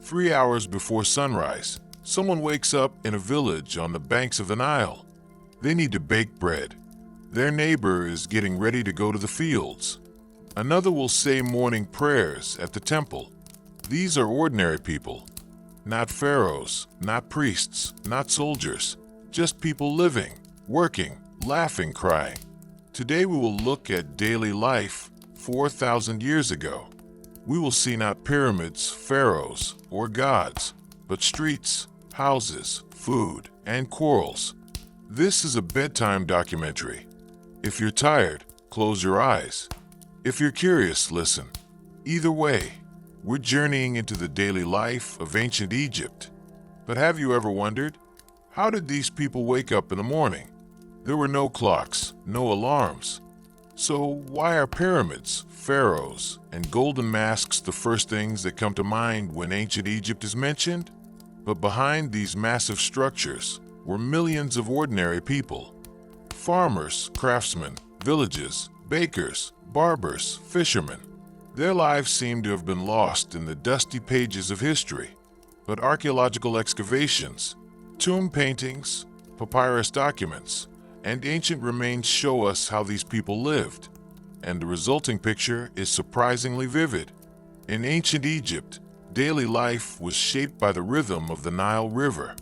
3 hours before sunrise, someone wakes up in a village on the banks of the Nile. They need to bake bread. Their neighbor is getting ready to go to the fields. Another will say morning prayers at the temple. These are ordinary people, not pharaohs, not priests, not soldiers, just people living, working, laughing, crying. Today we will look at daily life 4,000 years ago. We will see not pyramids, pharaohs, or gods, but streets, houses, food, and quarrels. This is a bedtime documentary. If you're tired, close your eyes. If you're curious, listen. Either way, we're journeying into the daily life of ancient Egypt. But have you ever wondered, how did these people wake up in the morning? There were no clocks, no alarms. So why are pyramids, pharaohs, and golden masks the first things that come to mind when ancient Egypt is mentioned? But behind these massive structures were millions of ordinary people. Farmers, craftsmen, villages, bakers, barbers, fishermen. Their lives seem to have been lost in the dusty pages of history. But archaeological excavations, tomb paintings, papyrus documents, and ancient remains show us how these people lived, and the resulting picture is surprisingly vivid. In ancient Egypt, daily life was shaped by the rhythm of the Nile River.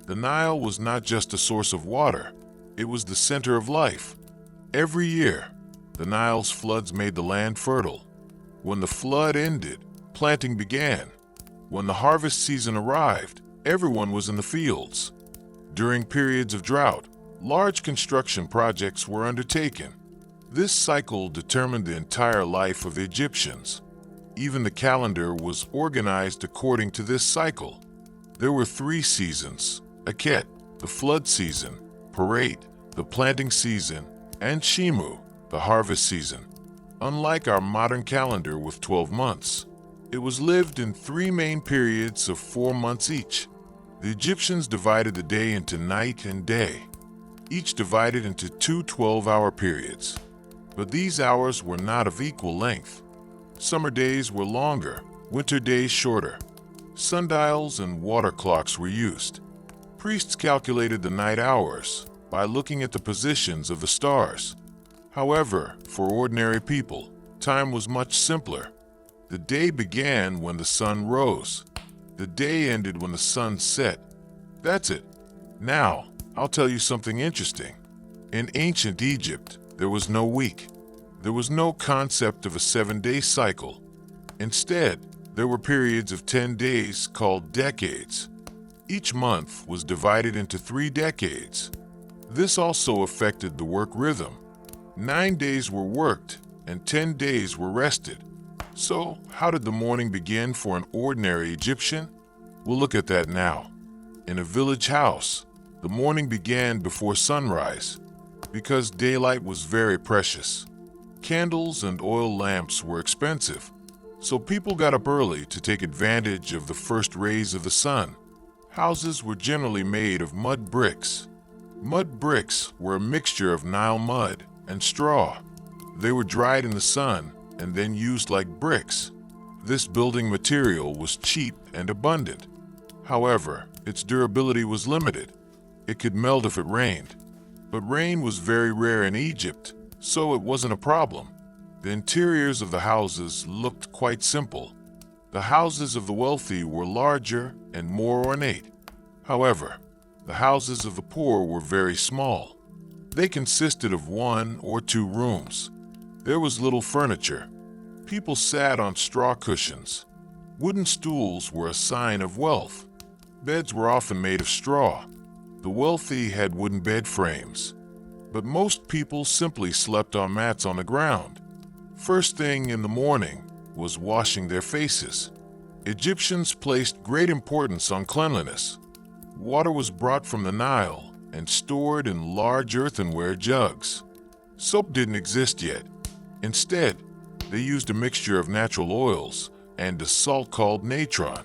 The Nile was not just a source of water, it was the center of life. Every year, the Nile's floods made the land fertile. When the flood ended, planting began. When the harvest season arrived, everyone was in the fields. During periods of drought, large construction projects were undertaken. This cycle determined the entire life of the Egyptians. Even the calendar was organized according to this cycle. There were 3 seasons: Aket, the flood season; Parait, the planting season; and Shimu, the harvest season. Unlike our modern calendar with 12 months, it was lived in 3 main periods of 4 months each. The Egyptians divided the day into night and day, each divided into 2 12-hour periods. But these hours were not of equal length. Summer days were longer, winter days shorter. Sundials and water clocks were used. Priests calculated the night hours by looking at the positions of the stars. However, for ordinary people, time was much simpler. The day began when the sun rose. The day ended when the sun set. That's it. Now, I'll tell you something interesting. In ancient Egypt, there was no week. There was no concept of a 7-day cycle. Instead, there were periods of 10 days called decades. Each month was divided into 3 decades. This also affected the work rhythm. 9 days were worked and 10 days were rested. So, how did the morning begin for an ordinary Egyptian? We'll look at that now. In a village house, the morning began before sunrise because daylight was very precious. Candles and oil lamps were expensive, so people got up early to take advantage of the first rays of the sun. Houses were generally made of mud bricks. Mud bricks were a mixture of Nile mud and straw. They were dried in the sun and then used like bricks. This building material was cheap and abundant. However, its durability was limited. It could melt if it rained. But rain was very rare in Egypt, so it wasn't a problem. The interiors of the houses looked quite simple. The houses of the wealthy were larger and more ornate. However, the houses of the poor were very small. They consisted of 1 or 2 rooms. There was little furniture. People sat on straw cushions. Wooden stools were a sign of wealth. Beds were often made of straw. The wealthy had wooden bed frames. But most people simply slept on mats on the ground. First thing in the morning was washing their faces. Egyptians placed great importance on cleanliness. Water was brought from the Nile and stored in large earthenware jugs. Soap didn't exist yet. Instead, they used a mixture of natural oils and a salt called natron.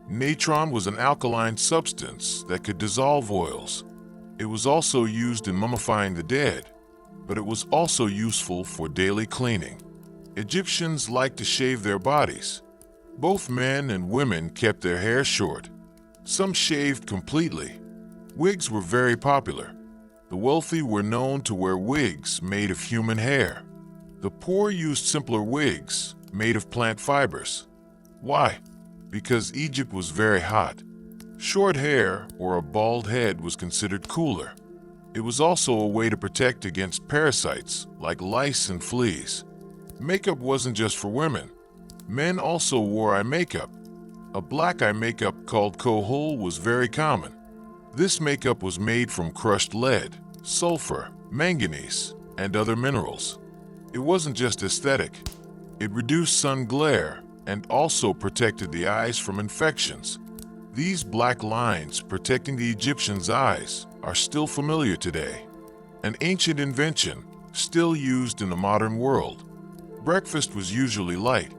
Natron was an alkaline substance that could dissolve oils. It was also used in mummifying the dead, but it was also useful for daily cleaning. Egyptians liked to shave their bodies. Both men and women kept their hair short. Some shaved completely. Wigs were very popular. The wealthy were known to wear wigs made of human hair. The poor used simpler wigs made of plant fibers. Why? Because Egypt was very hot. Short hair or a bald head was considered cooler. It was also a way to protect against parasites like lice and fleas. Makeup wasn't just for women. Men also wore eye makeup. A black eye makeup called kohol was very common. This makeup was made from crushed lead, sulfur, manganese, and other minerals. It wasn't just aesthetic. It reduced sun glare and also protected the eyes from infections. These black lines protecting the Egyptians' eyes are still familiar today. An ancient invention still used in the modern world. Breakfast was usually light.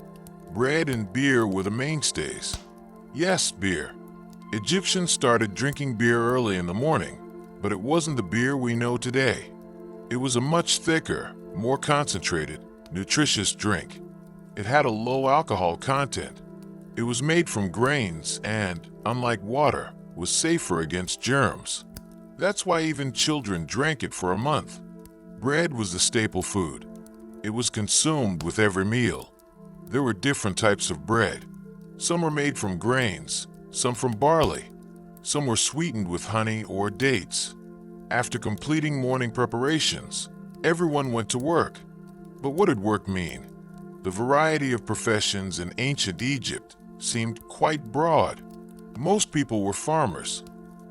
Bread and beer were the mainstays. Yes, beer. Egyptians started drinking beer early in the morning, but it wasn't the beer we know today. It was a much thicker, more concentrated, nutritious drink. It had a low alcohol content. It was made from grains and, unlike water, was safer against germs. That's why even children drank it for a month. Bread was the staple food. It was consumed with every meal. There were different types of bread. Some were made from grains, some from barley. Some were sweetened with honey or dates. After completing morning preparations, everyone went to work. But what did work mean? The variety of professions in ancient Egypt seemed quite broad. Most people were farmers,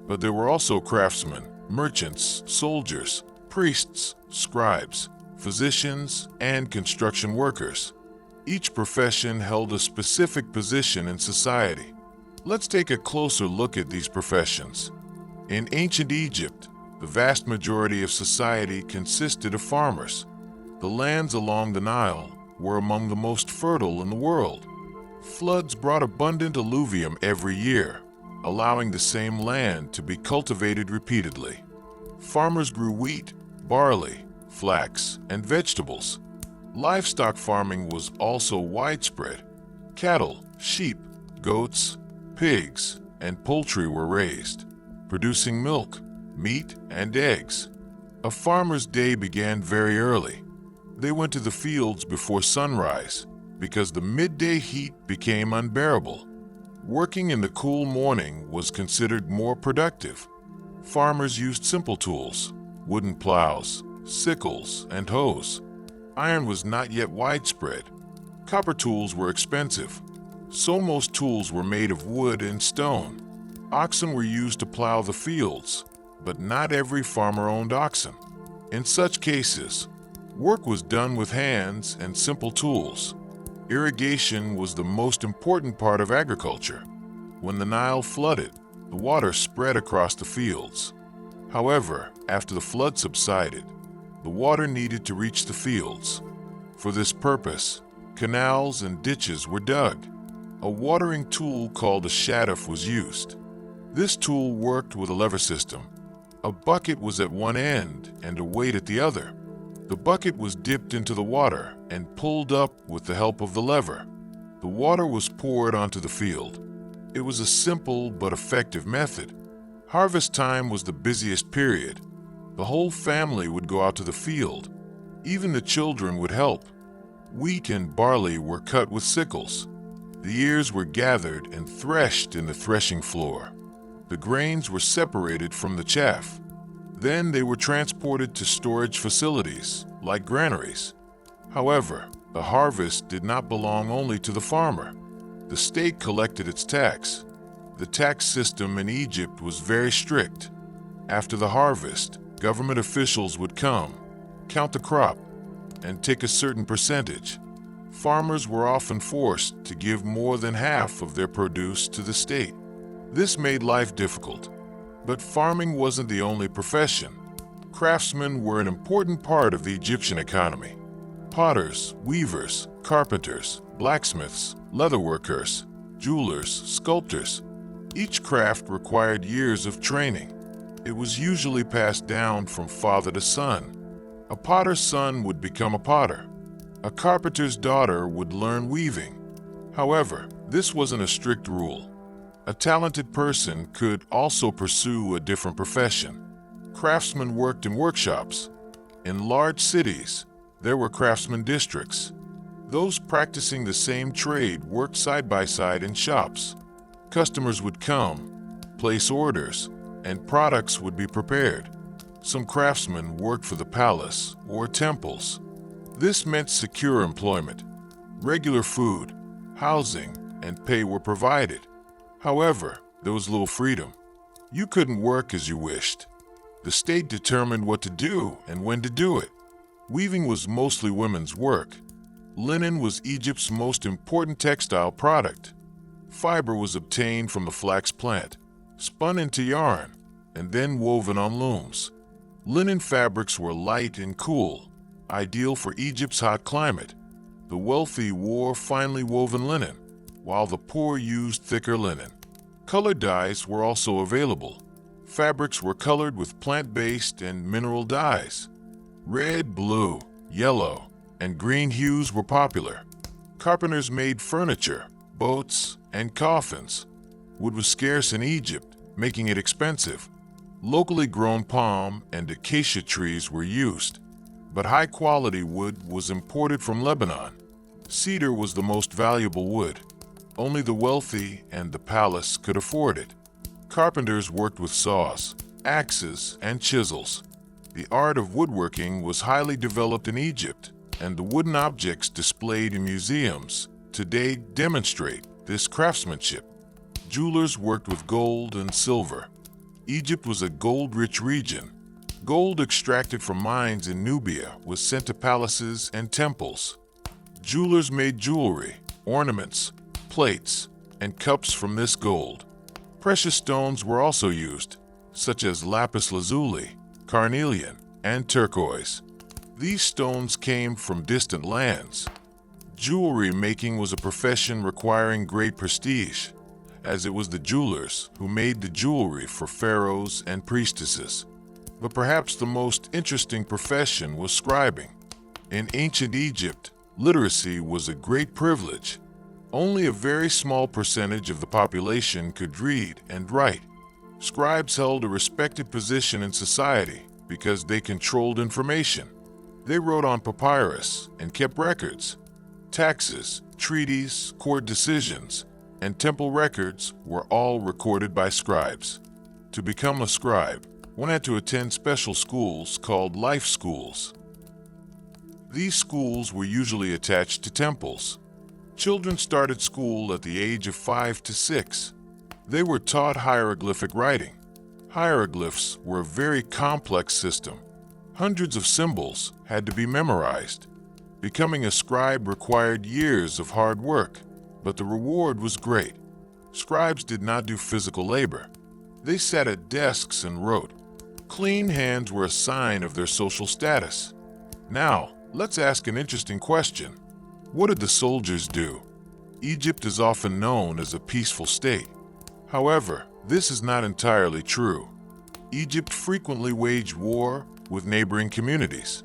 but there were also craftsmen, merchants, soldiers, priests, scribes, physicians, and construction workers. Each profession held a specific position in society. Let's take a closer look at these professions. In ancient Egypt, the vast majority of society consisted of farmers. The lands along the Nile were among the most fertile in the world. Floods brought abundant alluvium every year, allowing the same land to be cultivated repeatedly. Farmers grew wheat, barley, flax, and vegetables. Livestock farming was also widespread. Cattle, sheep, goats, pigs, and poultry were raised, producing milk, meat, and eggs. A farmer's day began very early. They went to the fields before sunrise because the midday heat became unbearable. Working in the cool morning was considered more productive. Farmers used simple tools, wooden plows, sickles, and hoes. Iron was not yet widespread. Copper tools were expensive, so most tools were made of wood and stone. Oxen were used to plow the fields, but not every farmer owned oxen. In such cases, work was done with hands and simple tools. Irrigation was the most important part of agriculture. When the Nile flooded, the water spread across the fields. However, after the flood subsided, the water needed to reach the fields. For this purpose, canals and ditches were dug. A watering tool called a shaduf was used. This tool worked with a lever system. A bucket was at one end and a weight at the other. The bucket was dipped into the water and pulled up with the help of the lever. The water was poured onto the field. It was a simple but effective method. Harvest time was the busiest period. The whole family would go out to the field. Even the children would help. Wheat and barley were cut with sickles. The ears were gathered and threshed in the threshing floor. The grains were separated from the chaff. Then they were transported to storage facilities, like granaries. However, the harvest did not belong only to the farmer. The state collected its tax. The tax system in Egypt was very strict. After the harvest, government officials would come, count the crop, and take a certain percentage. Farmers were often forced to give more than half of their produce to the state. This made life difficult. But farming wasn't the only profession. Craftsmen were an important part of the Egyptian economy. Potters, weavers, carpenters, blacksmiths, leatherworkers, jewelers, sculptors. Each craft required years of training. It was usually passed down from father to son. A potter's son would become a potter. A carpenter's daughter would learn weaving. However, This wasn't a strict rule. A talented person could also pursue a different profession. Craftsmen worked in workshops. In large cities, there were craftsman districts. Those practicing the same trade worked side by side in shops. Customers would come, place orders, and products would be prepared. Some craftsmen worked for the palace or temples. This meant secure employment. Regular food, housing, and pay were provided. However, there was little freedom. You couldn't work as you wished. The state determined what to do and when to do it. Weaving was mostly women's work. Linen was Egypt's most important textile product. Fiber was obtained from the flax plant, spun into yarn, and then woven on looms. Linen fabrics were light and cool, ideal for Egypt's hot climate. The wealthy wore finely woven linen, while the poor used thicker linen. Colored dyes were also available. Fabrics were colored with plant-based and mineral dyes. Red, blue, yellow, and green hues were popular. Carpenters made furniture, boats, and coffins. Wood was scarce in Egypt, making it expensive. Locally grown palm and acacia trees were used, but high-quality wood was imported from Lebanon. Cedar was the most valuable wood. Only the wealthy and the palace could afford it. Carpenters worked with saws, axes, and chisels. The art of woodworking was highly developed in Egypt, and the wooden objects displayed in museums today demonstrate this craftsmanship. Jewelers worked with gold and silver. Egypt was a gold-rich region. Gold extracted from mines in Nubia was sent to palaces and temples. Jewelers made jewelry, ornaments, plates, and cups from this gold. Precious stones were also used, such as lapis lazuli, carnelian, and turquoise. These stones came from distant lands. Jewelry making was a profession requiring great prestige, as it was the jewelers who made the jewelry for pharaohs and priestesses. But perhaps the most interesting profession was scribing. In ancient Egypt, literacy was a great privilege. Only a very small percentage of the population could read and write. Scribes held a respected position in society because they controlled information. They wrote on papyrus and kept records. Taxes, treaties, court decisions, and temple records were all recorded by scribes. To become a scribe, one had to attend special schools called life schools. These schools were usually attached to temples. Children started school at the age of 5 to 6. They were taught hieroglyphic writing. Hieroglyphs were a very complex system. Hundreds of symbols had to be memorized. Becoming a scribe required years of hard work, but the reward was great. Scribes did not do physical labor. They sat at desks and wrote. Clean hands were a sign of their social status. Now, let's ask an interesting question. What did the soldiers do? Egypt is often known as a peaceful state. However, this is not entirely true. Egypt frequently waged war with neighboring communities.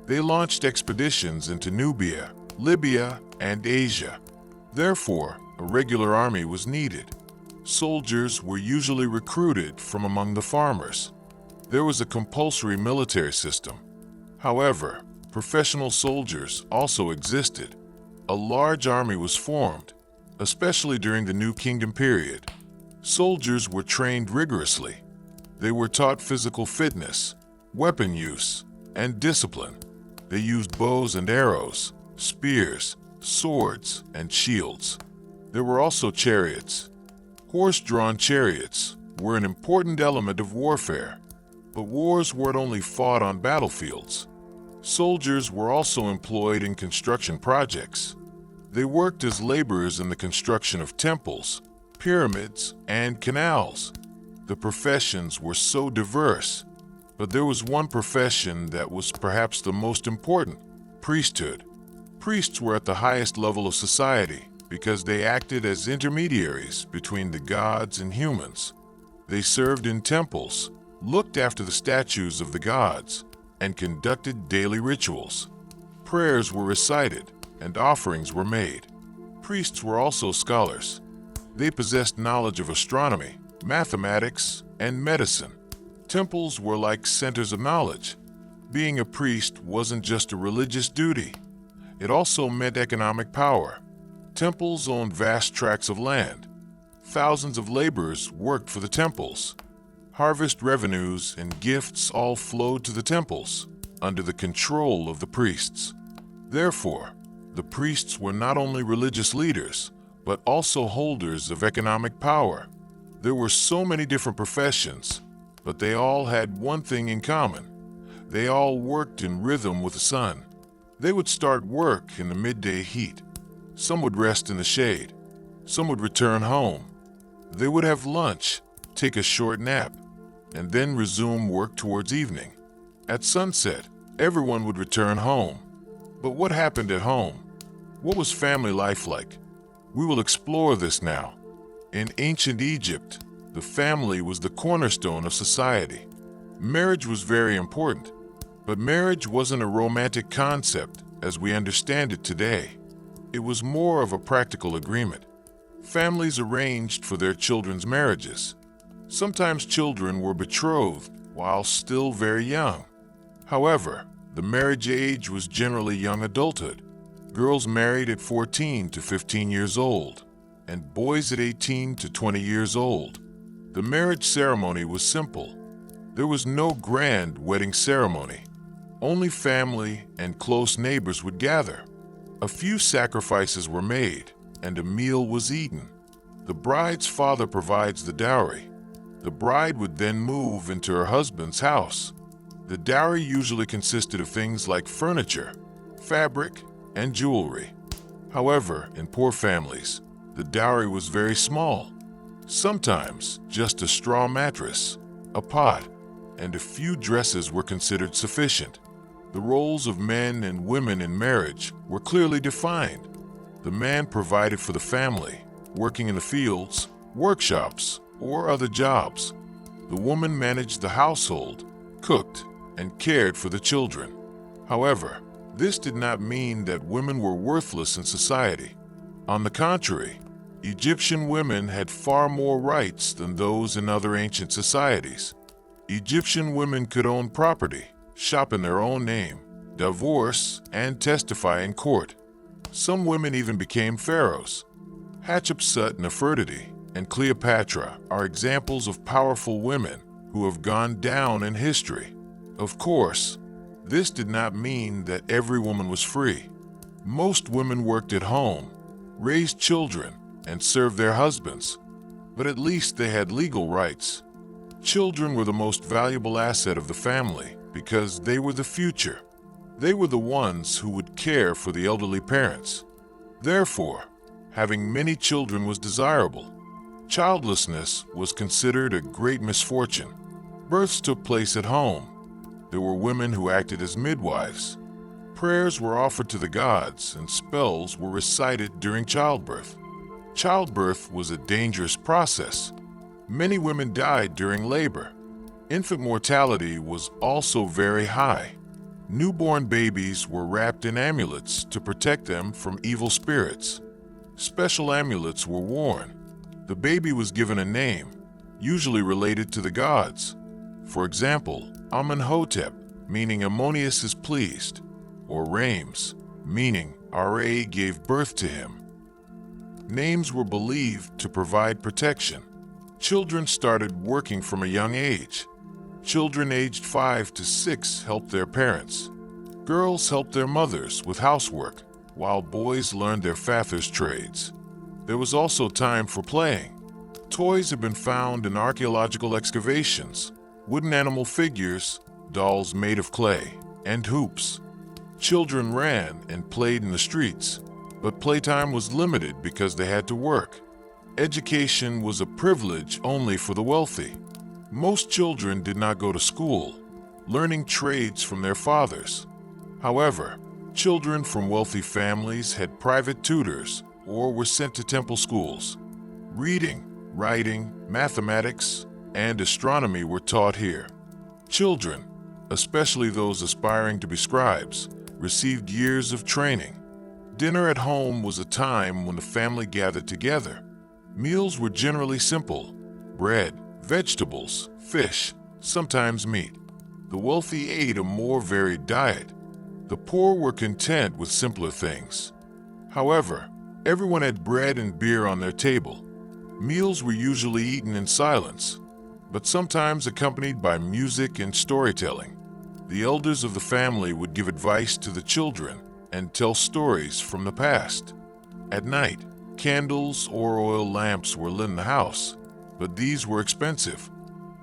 They launched expeditions into Nubia, Libya, and Asia. Therefore, a regular army was needed. Soldiers were usually recruited from among the farmers. There was a compulsory military system. However, professional soldiers also existed. A large army was formed, especially during the New Kingdom period. Soldiers were trained rigorously. They were taught physical fitness, weapon use, and discipline. They used bows and arrows, spears, swords, and shields. There were also chariots. Horse-drawn chariots were an important element of warfare, but wars weren't only fought on battlefields. Soldiers were also employed in construction projects. They worked as laborers in the construction of temples, pyramids, and canals. The professions were so diverse, but there was one profession that was perhaps the most important: priesthood. Priests were at the highest level of society because they acted as intermediaries between the gods and humans. They served in temples, looked after the statues of the gods, and conducted daily rituals. Prayers were recited and offerings were made. Priests were also scholars. They possessed knowledge of astronomy, mathematics, and medicine. Temples were like centers of knowledge. Being a priest wasn't just a religious duty. It also meant economic power. Temples owned vast tracts of land. Thousands of laborers worked for the temples. Harvest revenues and gifts all flowed to the temples, under the control of the priests. Therefore, the priests were not only religious leaders, but also holders of economic power. There were so many different professions, but they all had one thing in common. They all worked in rhythm with the sun. They would start work in the midday heat. Some would rest in the shade. Some would return home. They would have lunch, take a short nap, and then resume work towards evening. At sunset, everyone would return home. But what happened at home? What was family life like? We will explore this now. In ancient Egypt, the family was the cornerstone of society. Marriage was very important, but marriage wasn't a romantic concept as we understand it today. It was more of a practical agreement. Families arranged for their children's marriages. Sometimes children were betrothed while still very young. However, the marriage age was generally young adulthood. Girls married at 14 to 15 years old, and boys at 18 to 20 years old. The marriage ceremony was simple. There was no grand wedding ceremony. Only family and close neighbors would gather. A few sacrifices were made, and a meal was eaten. The bride's father provides the dowry. The bride would then move into her husband's house. The dowry usually consisted of things like furniture, fabric, and jewelry. However, in poor families, the dowry was very small. Sometimes just a straw mattress, a pot, and a few dresses were considered sufficient. The roles of men and women in marriage were clearly defined. The man provided for the family, working in the fields, workshops, or other jobs. The woman managed the household, cooked, and cared for the children. However, this did not mean that women were worthless in society. On the contrary, Egyptian women had far more rights than those in other ancient societies. Egyptian women could own property, shop in their own name, divorce, and testify in court. Some women even became pharaohs. Hatshepsut Nefertiti and Cleopatra are examples of powerful women who have gone down in history. Of course, this did not mean that every woman was free. Most women worked at home, raised children, and served their husbands, but at least they had legal rights. Children were the most valuable asset of the family because they were the future. They were the ones who would care for the elderly parents. Therefore, having many children was desirable. Childlessness was considered a great misfortune. Births took place at home. There were women who acted as midwives. Prayers were offered to the gods and spells were recited during childbirth. Childbirth was a dangerous process. Many women died during labor. Infant mortality was also very high. Newborn babies were wrapped in amulets to protect them from evil spirits. Special amulets were worn. The baby was given a name, usually related to the gods. For example, Amenhotep, meaning Ammonius is pleased, or Rames, meaning Ra gave birth to him. Names were believed to provide protection. Children started working from a young age. Children aged 5 to 6 helped their parents. Girls helped their mothers with housework, while boys learned their fathers' trades. There was also time for playing. Toys have been found in archaeological excavations, wooden animal figures, dolls made of clay, and hoops. Children ran and played in the streets, but playtime was limited because they had to work. Education was a privilege only for the wealthy. Most children did not go to school, learning trades from their fathers. However, children from wealthy families had private tutors or were sent to temple schools. Reading, writing, mathematics, and astronomy were taught here. Children, especially those aspiring to be scribes, received years of training. Dinner at home was a time when the family gathered together. Meals were generally simple: bread, vegetables, fish, sometimes meat. The wealthy ate a more varied diet. The poor were content with simpler things. However, everyone had bread and beer on their table. Meals were usually eaten in silence, but sometimes accompanied by music and storytelling. The elders of the family would give advice to the children and tell stories from the past. At night, candles or oil lamps were lit in the house, but these were expensive.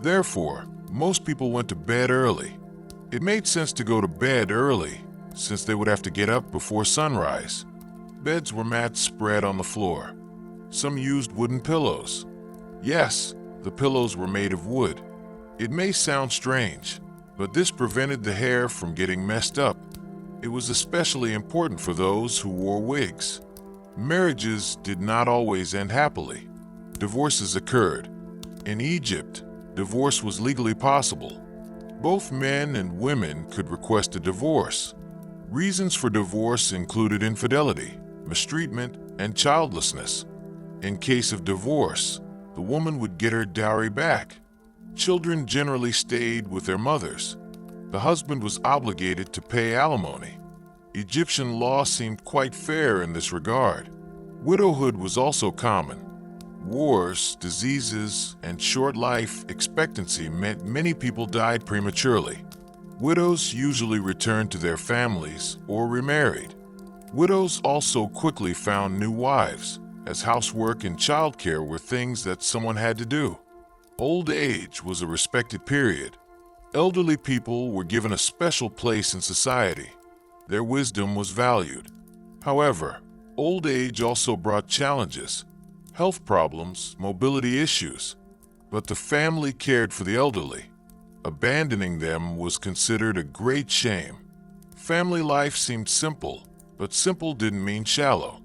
Therefore, most people went to bed early. It made sense to go to bed early, since they would have to get up before sunrise. Beds were mats spread on the floor. Some used wooden pillows. Yes, the pillows were made of wood. It may sound strange, but this prevented the hair from getting messed up. It was especially important for those who wore wigs. Marriages did not always end happily. Divorces occurred. In Egypt, divorce was legally possible. Both men and women could request a divorce. Reasons for divorce included infidelity, mistreatment, and childlessness. In case of divorce, the woman would get her dowry back. Children generally stayed with their mothers. The husband was obligated to pay alimony. Egyptian law seemed quite fair in this regard. Widowhood was also common. Wars, diseases, and short life expectancy meant many people died prematurely. Widows usually returned to their families or remarried. Widows also quickly found new wives, as housework and childcare were things that someone had to do. Old age was a respected period. Elderly people were given a special place in society. Their wisdom was valued. However, old age also brought challenges, health problems, mobility issues. But the family cared for the elderly. Abandoning them was considered a great shame. Family life seemed simple, but simple didn't mean shallow.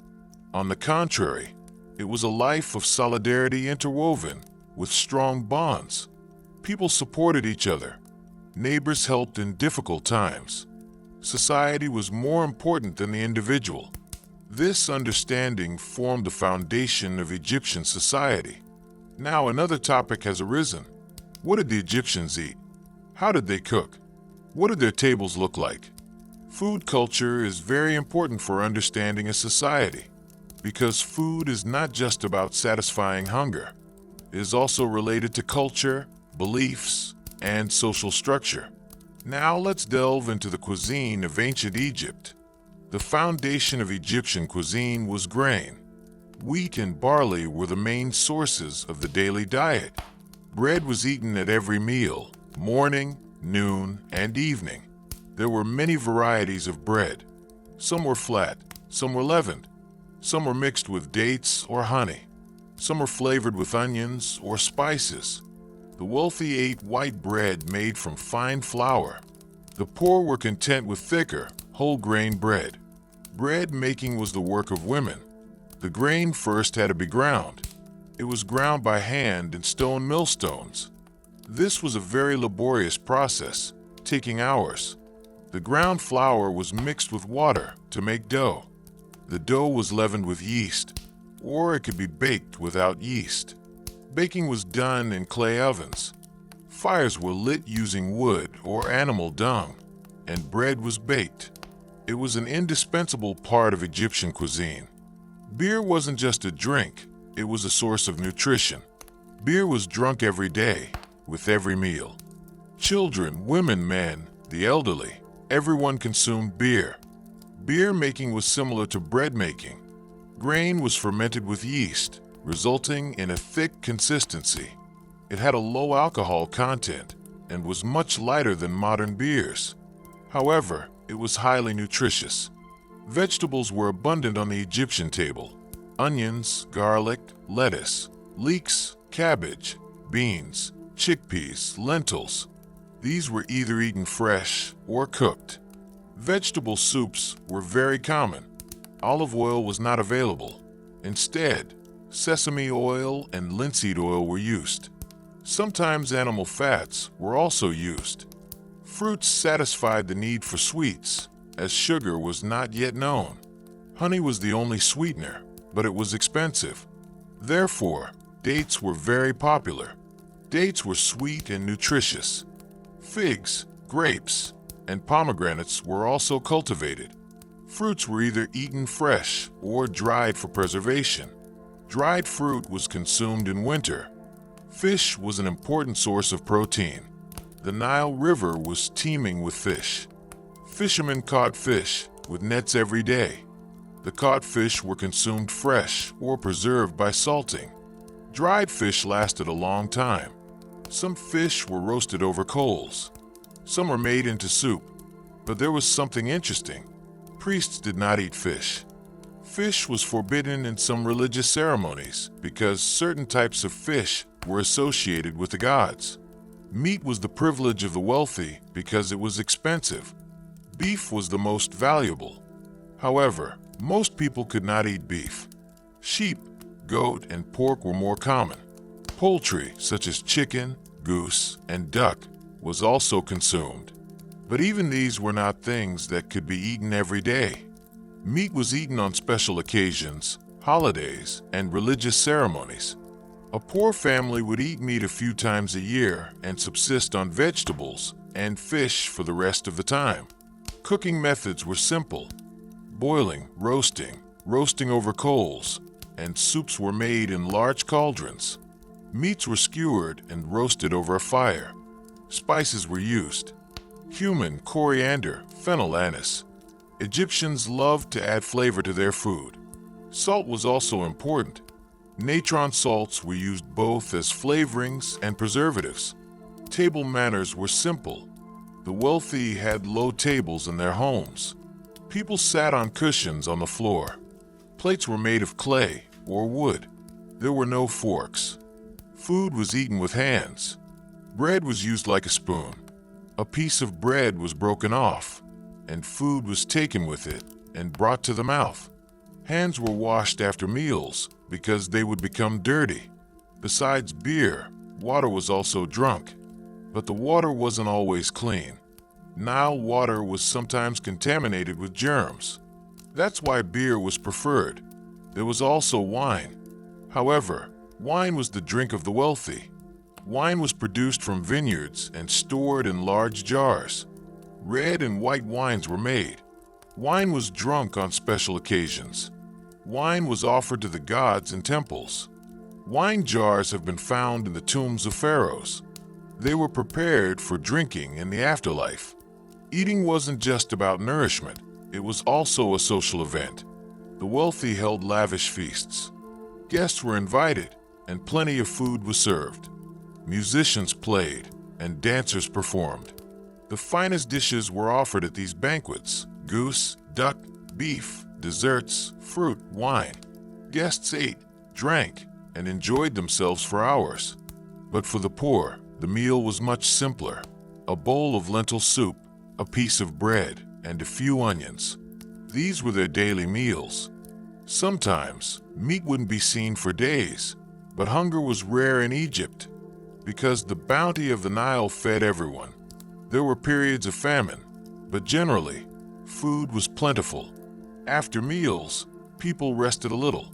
On the contrary, it was a life of solidarity interwoven with strong bonds. People supported each other. Neighbors helped in difficult times. Society was more important than the individual. This understanding formed the foundation of Egyptian society. Now another topic has arisen. What did the Egyptians eat? How did they cook? What did their tables look like? Food culture is very important for understanding a society, because food is not just about satisfying hunger. It is also related to culture, beliefs, and social structure. Now let's delve into the cuisine of ancient Egypt. The foundation of Egyptian cuisine was grain. Wheat and barley were the main sources of the daily diet. Bread was eaten at every meal, morning, noon, and evening. There were many varieties of bread. Some were flat, some were leavened, some were mixed with dates or honey, some were flavored with onions or spices. The wealthy ate white bread made from fine flour. The poor were content with thicker, whole-grain bread. Bread making was the work of women. The grain first had to be ground. It was ground by hand in stone millstones. This was a very laborious process, taking hours. The ground flour was mixed with water to make dough. The dough was leavened with yeast, or it could be baked without yeast. Baking was done in clay ovens. Fires were lit using wood or animal dung, and bread was baked. It was an indispensable part of Egyptian cuisine. Beer wasn't just a drink, it was a source of nutrition. Beer was drunk every day, with every meal. Children, women, men, the elderly, everyone consumed beer. Beer making was similar to bread making. Grain was fermented with yeast, resulting in a thick consistency. It had a low alcohol content and was much lighter than modern beers. However, it was highly nutritious. Vegetables were abundant on the Egyptian table. Onions, garlic, lettuce, leeks, cabbage, beans, chickpeas, lentils. These were either eaten fresh or cooked. Vegetable soups were very common. Olive oil was not available. Instead, sesame oil and linseed oil were used. Sometimes animal fats were also used. Fruits satisfied the need for sweets, as sugar was not yet known. Honey was the only sweetener, but it was expensive. Therefore, dates were very popular. Dates were sweet and nutritious. Figs, grapes, and pomegranates were also cultivated. Fruits were either eaten fresh or dried for preservation. Dried fruit was consumed in winter. Fish was an important source of protein. The Nile River was teeming with fish. Fishermen caught fish with nets every day. The caught fish were consumed fresh or preserved by salting. Dried fish lasted a long time. Some fish were roasted over coals. Some were made into soup. But there was something interesting. Priests did not eat fish. Fish was forbidden in some religious ceremonies because certain types of fish were associated with the gods. Meat was the privilege of the wealthy because it was expensive. Beef was the most valuable. However, most people could not eat beef. Sheep, goat, and pork were more common. Poultry, such as chicken, goose, and duck, was also consumed. But even these were not things that could be eaten every day. Meat was eaten on special occasions, holidays, and religious ceremonies. A poor family would eat meat a few times a year and subsist on vegetables and fish for the rest of the time. Cooking methods were simple. Boiling, roasting over coals, and soups were made in large cauldrons. Meats were skewered and roasted over a fire. Spices were used. Cumin, coriander, fennel, anise. Egyptians loved to add flavor to their food. Salt was also important. Natron salts were used both as flavorings and preservatives. Table manners were simple. The wealthy had low tables in their homes. People sat on cushions on the floor. Plates were made of clay or wood. There were no forks. Food was eaten with hands. Bread was used like a spoon. A piece of bread was broken off, and food was taken with it and brought to the mouth. Hands were washed after meals because they would become dirty. Besides beer, water was also drunk, but the water wasn't always clean. Nile water was sometimes contaminated with germs. That's why beer was preferred. There was also wine. However, wine was the drink of the wealthy. Wine was produced from vineyards and stored in large jars. Red and white wines were made. Wine was drunk on special occasions. Wine was offered to the gods in temples. Wine jars have been found in the tombs of pharaohs. They were prepared for drinking in the afterlife. Eating wasn't just about nourishment, it was also a social event. The wealthy held lavish feasts. Guests were invited, and plenty of food was served. Musicians played, and dancers performed. The finest dishes were offered at these banquets: goose, duck, beef, desserts, fruit, wine. Guests ate, drank, and enjoyed themselves for hours. But for the poor, the meal was much simpler. A bowl of lentil soup, a piece of bread, and a few onions. These were their daily meals. Sometimes, meat wouldn't be seen for days, but hunger was rare in Egypt. Because the bounty of the Nile fed everyone. There were periods of famine, but generally, food was plentiful. After meals, people rested a little.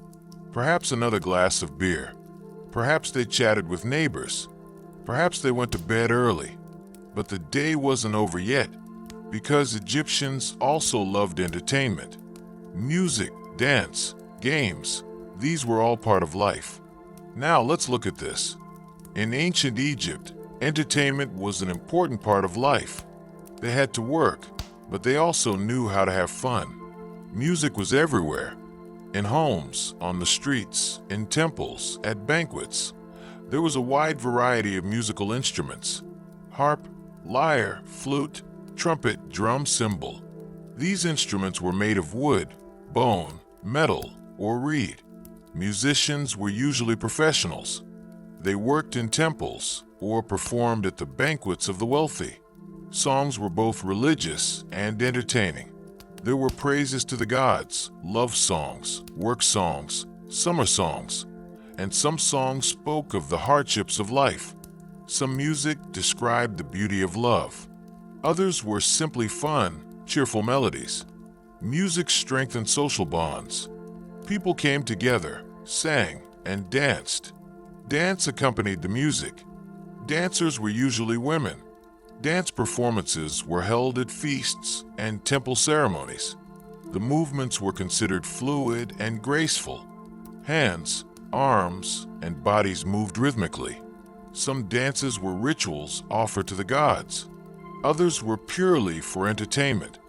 Perhaps another glass of beer. Perhaps they chatted with neighbors. Perhaps they went to bed early. But the day wasn't over yet, because Egyptians also loved entertainment. Music, dance, games, these were all part of life. Now let's look at this. In ancient Egypt, entertainment was an important part of life. They had to work, but they also knew how to have fun. Music was everywhere. In homes, on the streets, in temples, at banquets. There was a wide variety of musical instruments: harp, lyre, flute, trumpet, drum, cymbal. These instruments were made of wood, bone, metal, or reed. Musicians were usually professionals. They worked in temples or performed at the banquets of the wealthy. Songs were both religious and entertaining. There were praises to the gods, love songs, work songs, summer songs, and some songs spoke of the hardships of life. Some music described the beauty of love. Others were simply fun, cheerful melodies. Music strengthened social bonds. People came together, sang, and danced. Dance accompanied the music. Dancers were usually women. Dance performances were held at feasts and temple ceremonies. The movements were considered fluid and graceful. Hands, arms, and bodies moved rhythmically. Some dances were rituals offered to the gods. Others were purely for entertainment.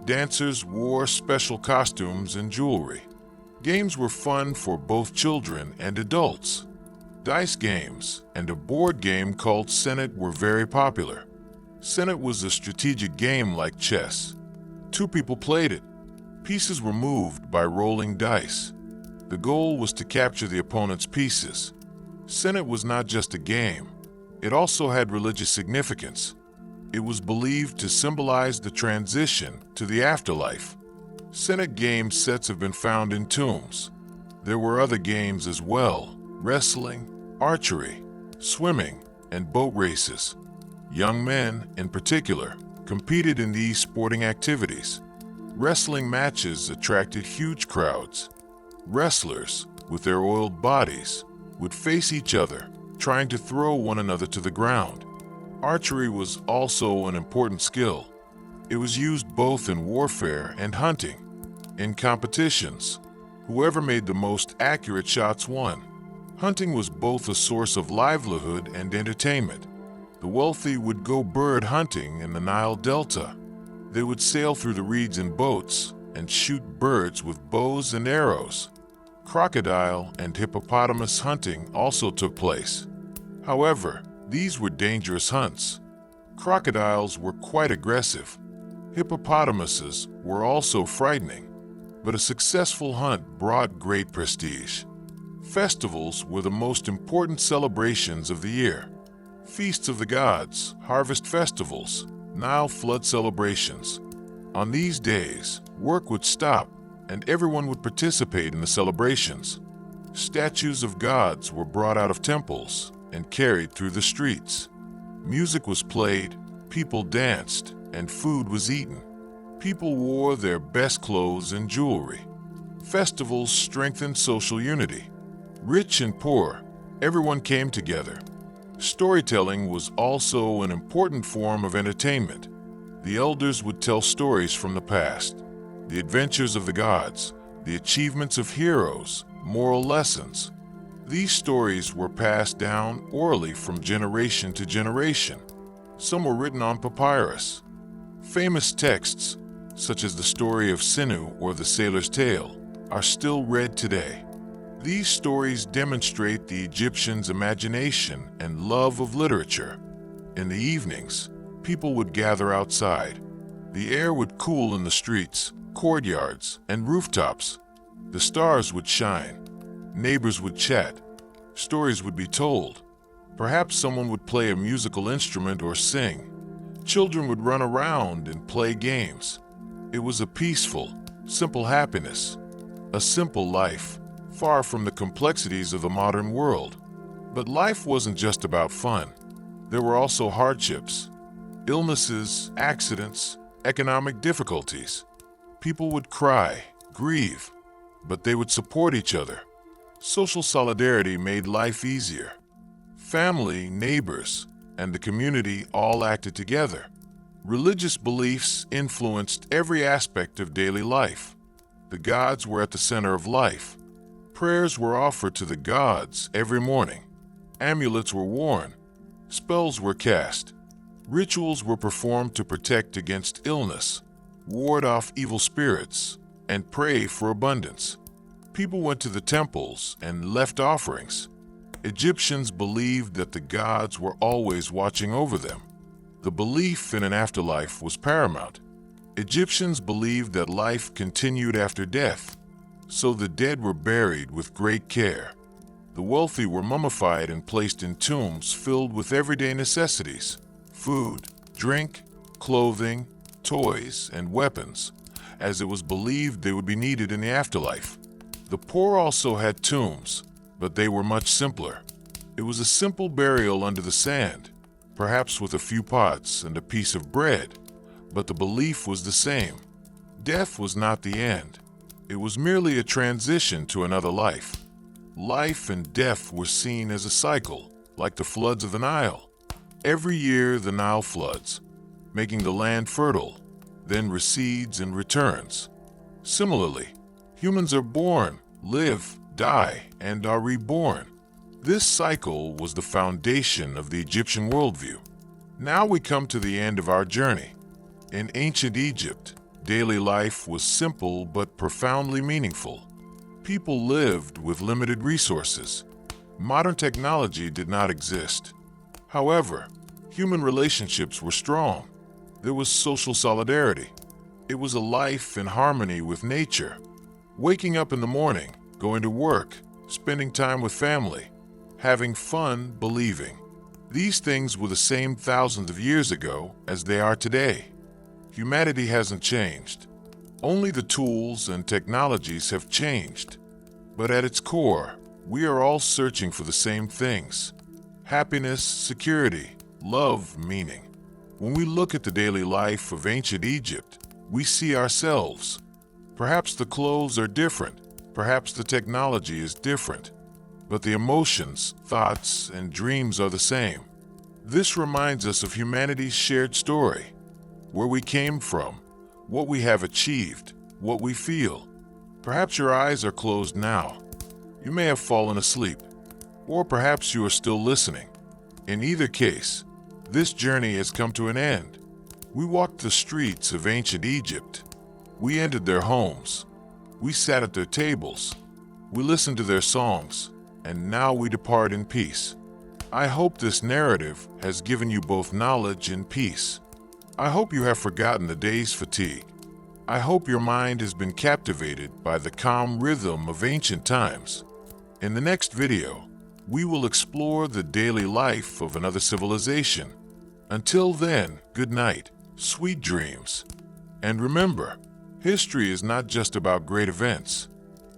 Dancers wore special costumes and jewelry. Games were fun for both children and adults. Dice games and a board game called Senet were very popular. Senet was a strategic game like chess. Two people played it. Pieces were moved by rolling dice. The goal was to capture the opponent's pieces. Senet was not just a game. It also had religious significance. It was believed to symbolize the transition to the afterlife. Senet game sets have been found in tombs. There were other games as well: wrestling, archery, swimming, and boat races. Young men, in particular, competed in these sporting activities. Wrestling matches attracted huge crowds. Wrestlers, with their oiled bodies, would face each other, trying to throw one another to the ground. Archery was also an important skill. It was used both in warfare and hunting. In competitions, whoever made the most accurate shots won. Hunting was both a source of livelihood and entertainment. The wealthy would go bird hunting in the Nile Delta. They would sail through the reeds in boats and shoot birds with bows and arrows. Crocodile and hippopotamus hunting also took place. However, these were dangerous hunts. Crocodiles were quite aggressive. Hippopotamuses were also frightening. But a successful hunt brought great prestige. Festivals were the most important celebrations of the year. Feasts of the gods, harvest festivals, Nile flood celebrations. On these days, work would stop and everyone would participate in the celebrations. Statues of gods were brought out of temples and carried through the streets. Music was played, people danced, and food was eaten. People wore their best clothes and jewelry. Festivals strengthened social unity. Rich and poor, everyone came together. Storytelling was also an important form of entertainment. The elders would tell stories from the past, the adventures of the gods, the achievements of heroes, moral lessons. These stories were passed down orally from generation to generation. Some were written on papyrus. Famous texts, such as the story of Sinu or the Sailor's Tale, are still read today. These stories demonstrate the Egyptians' imagination and love of literature. In the evenings, people would gather outside. The air would cool in the streets, courtyards, and rooftops. The stars would shine. Neighbors would chat. Stories would be told. Perhaps someone would play a musical instrument or sing. Children would run around and play games. It was a peaceful, simple happiness. A simple life, far from the complexities of the modern world. But life wasn't just about fun. There were also hardships, illnesses, accidents, economic difficulties. People would cry, grieve, but they would support each other. Social solidarity made life easier. Family, neighbors, and the community all acted together. Religious beliefs influenced every aspect of daily life. The gods were at the center of life. Prayers were offered to the gods every morning. Amulets were worn. Spells were cast. Rituals were performed to protect against illness, ward off evil spirits, and pray for abundance. People went to the temples and left offerings. Egyptians believed that the gods were always watching over them. The belief in an afterlife was paramount. Egyptians believed that life continued after death, so the dead were buried with great care. The wealthy were mummified and placed in tombs filled with everyday necessities: food, drink, clothing, toys, and weapons, as it was believed they would be needed in the afterlife. The poor also had tombs, but they were much simpler. It was a simple burial under the sand, perhaps with a few pots and a piece of bread, but the belief was the same. Death was not the end. It was merely a transition to another life. Life and death were seen as a cycle, like the floods of the Nile. Every year the Nile floods, making the land fertile, then recedes and returns. Similarly, humans are born, live, die, and are reborn. This cycle was the foundation of the Egyptian worldview. Now we come to the end of our journey. In ancient Egypt, daily life was simple but profoundly meaningful. People lived with limited resources. Modern technology did not exist. However, human relationships were strong. There was social solidarity. It was a life in harmony with nature. Waking up in the morning, going to work, spending time with family, having fun, believing. These things were the same thousands of years ago as they are today. Humanity hasn't changed. Only the tools and technologies have changed. But at its core, we are all searching for the same things: happiness, security, love, meaning. When we look at the daily life of ancient Egypt, we see ourselves. Perhaps the clothes are different, perhaps the technology is different, but the emotions, thoughts, and dreams are the same. This reminds us of humanity's shared story, where we came from, what we have achieved, what we feel. Perhaps your eyes are closed now. You may have fallen asleep, or perhaps you are still listening. In either case, this journey has come to an end. We walked the streets of ancient Egypt. We entered their homes. We sat at their tables. We listened to their songs, and now we depart in peace. I hope this narrative has given you both knowledge and peace. I hope you have forgotten the day's fatigue. I hope your mind has been captivated by the calm rhythm of ancient times. In the next video, we will explore the daily life of another civilization. Until then, good night, sweet dreams. And remember, history is not just about great events.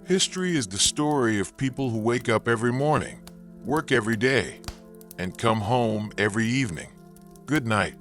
History is the story of people who wake up every morning, work every day, and come home every evening. Good night.